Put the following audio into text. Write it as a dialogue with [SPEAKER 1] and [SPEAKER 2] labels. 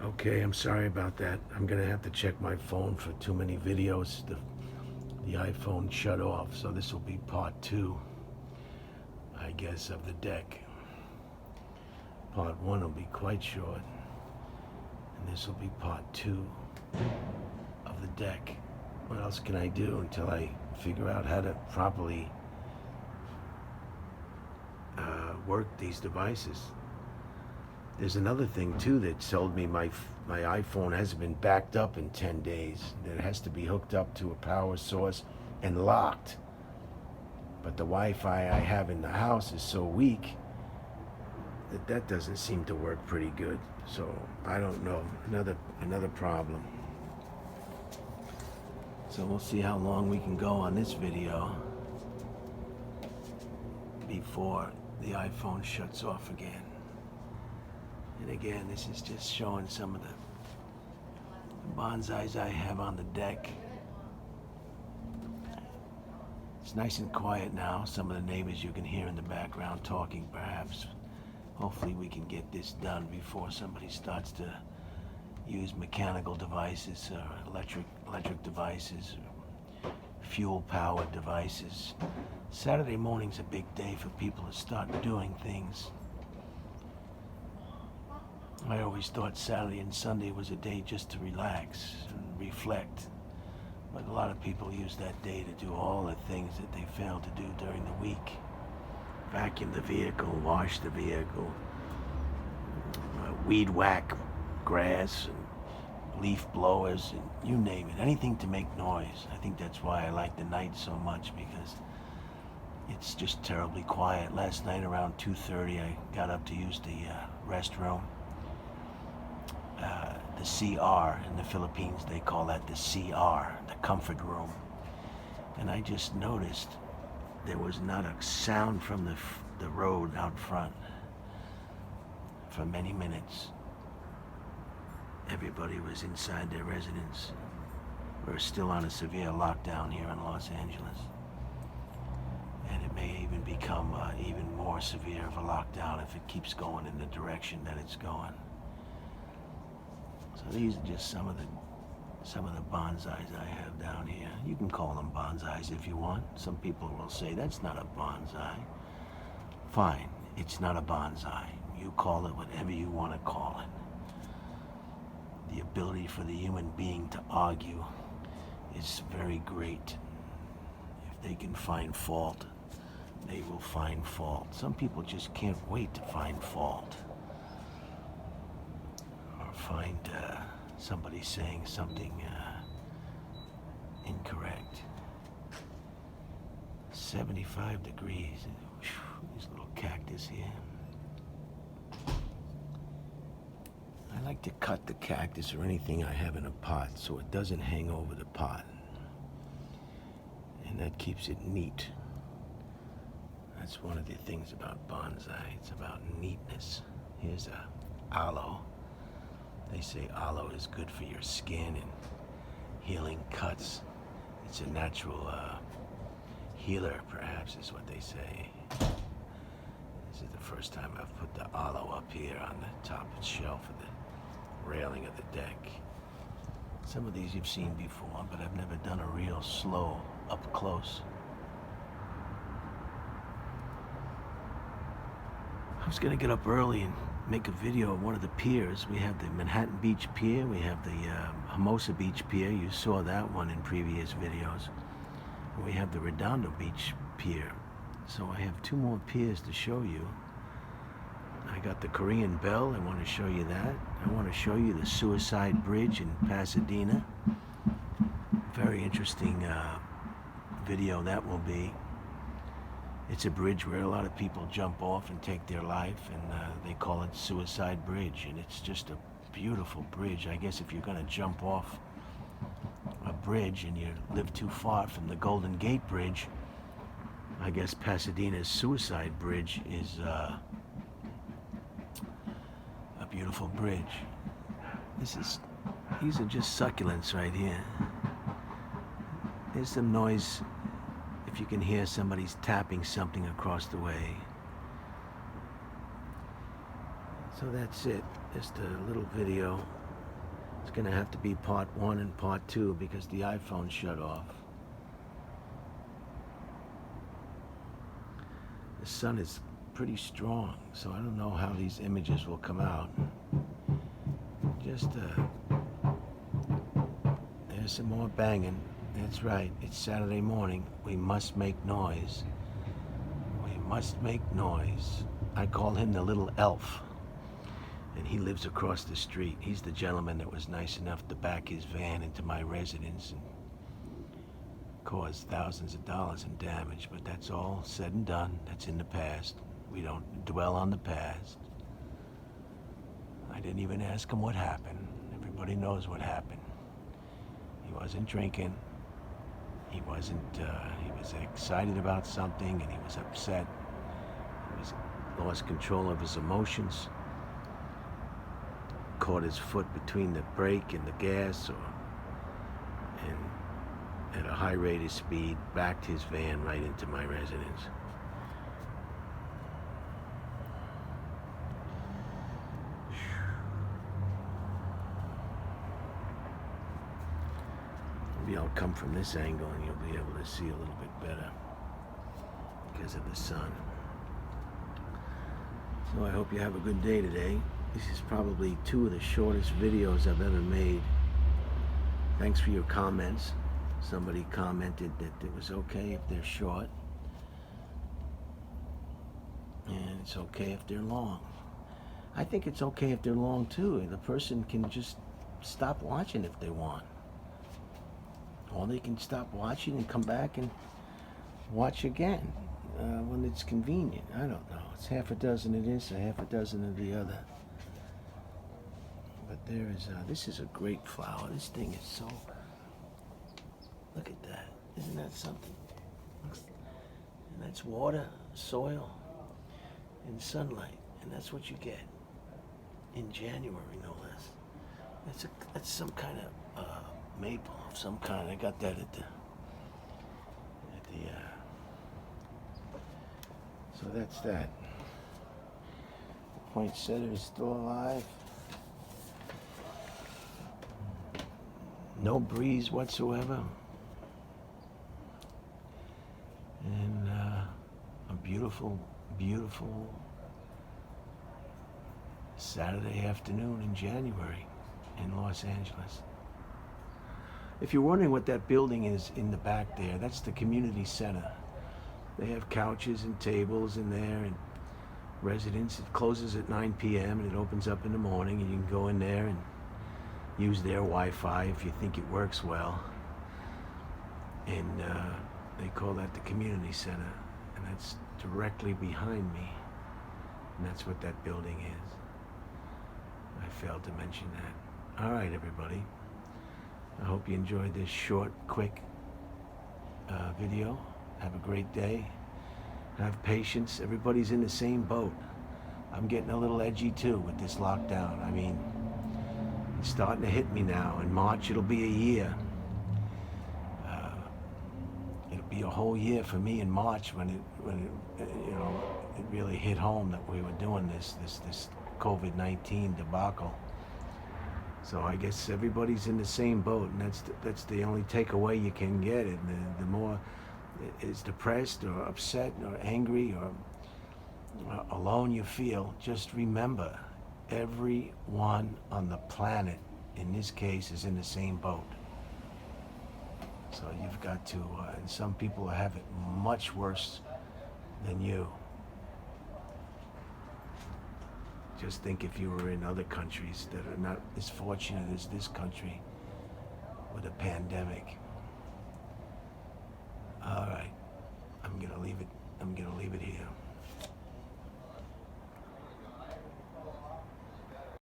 [SPEAKER 1] Okay, I'm sorry about that. I'm gonna have to check my phone for too many videos. The iPhone shut off, so this will be part two, I guess, of the deck. Part one will be quite short, and this will be part two of the deck. What else can I do until I figure out how to properly work these devices? There's another thing too that told me my iPhone hasn't been backed up in 10 days. That it has to be hooked up to a power source and locked. But the Wi-Fi I have in the house is so weak that doesn't seem to work pretty good. So I don't know. Another problem. So we'll see how long we can go on this video before the iPhone shuts off again. And again, this is just showing some of the bonsais I have on the deck. It's nice and quiet now. Some of the neighbors you can hear in the background talking, perhaps. Hopefully we can get this done before somebody starts to use mechanical devices or electric devices, or fuel-powered devices. Saturday morning's a big day for people to start doing things. I always thought Saturday and Sunday was a day just to relax and reflect. But a lot of people use that day to do all the things that they failed to do during the week. Vacuum the vehicle, wash the vehicle, weed whack grass, and leaf blowers, and you name it. Anything to make noise. I think that's why I like the night so much, because it's just terribly quiet. Last night around 2:30 I got up to use the restroom. The CR in the Philippines, they call that the CR, the comfort room. And I just noticed there was not a sound from the road out front for many minutes. Everybody was inside their residence. We're still on a severe lockdown here in Los Angeles. And it may even become even more severe of a lockdown if it keeps going in the direction that it's going. So these are just some of the bonsais I have down here. You can call them bonsais if you want. Some people will say that's not a bonsai. Fine, it's not a bonsai. You call it whatever you want to call it. The ability for the human being to argue is very great. If they can find fault, they will find fault. Some people just can't wait to find fault. Find somebody saying something incorrect. 75 degrees. Whew, this little cactus here. I like to cut the cactus or anything I have in a pot so it doesn't hang over the pot. And that keeps it neat. That's one of the things about bonsai. It's about neatness. Here's a aloe. They say aloe is good for your skin and healing cuts. It's a natural healer, perhaps, is what they say. This is the first time I've put the aloe up here on the top shelf of the railing of the deck. Some of these you've seen before, but I've never done a real slow up close. I was gonna get up early and make a video of one of the piers. We have the Manhattan Beach Pier, we have the Hermosa Beach Pier, you saw that one in previous videos. And we have the Redondo Beach Pier. So I have two more piers to show you. I got the Korean Bell, I want to show you that. I want to show you the Suicide Bridge in Pasadena. Very interesting video that will be. It's a bridge where a lot of people jump off and take their life, and they call it Suicide Bridge, and it's just a beautiful bridge. I guess if you're going to jump off a bridge and you live too far from the Golden Gate Bridge, I guess Pasadena's Suicide Bridge is a beautiful bridge. These are just succulents right here. There's some noise if you can hear somebody's tapping something across the way. So that's it. Just a little video It's going to have to be part 1 and part 2 because the iPhone shut off. The sun is pretty strong, so I don't know how these images will come out. Just, there's some more banging. That's right, it's Saturday morning. We must make noise. We must make noise. I call him the little elf, and he lives across the street. He's the gentleman that was nice enough to back his van into my residence and caused thousands of dollars in damage, but that's all said and done. That's in the past. We don't dwell on the past. I didn't even ask him what happened. Everybody knows what happened. He wasn't drinking. He wasn't, he was excited about something and he was upset. He lost control of his emotions. Caught his foot between the brake and the gas, and at a high rate of speed, backed his van right into my residence. Maybe I'll come from this angle and you'll be able to see a little bit better because of the sun. So I hope you have a good day today. This is probably 2 of the shortest videos I've ever made. Thanks for your comments. Somebody commented that it was okay if they're short, and it's okay if they're long. I think it's okay if they're long too. The person can just stop watching if they want. Or they can stop watching and come back and watch again when it's convenient. I don't know. It's half a dozen of this, a half a dozen of the other. But there is, this is a great flower. This thing is so, look at that. Isn't that something? And that's water, soil, and sunlight. And that's what you get in January, no less. That's some kind of maple of some kind. I got that at the so that's that. The poinsettia is still alive. No breeze whatsoever. And a beautiful, beautiful Saturday afternoon in January in Los Angeles. If you're wondering what that building is in the back there, that's the community center. They have couches and tables in there and residents. It closes at 9 p.m. and it opens up in the morning, and you can go in there and use their Wi-Fi if you think it works well. And they call that the community center, and that's directly behind me. And that's what that building is. I failed to mention that. All right, everybody. I hope you enjoyed this short, quick video. Have a great day. Have patience. Everybody's in the same boat. I'm getting a little edgy too with this lockdown. I mean, it's starting to hit me now. In March, it'll be a year. It'll be a whole year for me in March when it you know, it really hit home that we were doing this COVID-19 debacle. So I guess everybody's in the same boat, and that's the only takeaway you can get. And the more is depressed or upset or angry or alone you feel, just remember, everyone on the planet, in this case, is in the same boat. So you've got to, and some people have it much worse than you. Just think if you were in other countries that are not as fortunate as this country with a pandemic.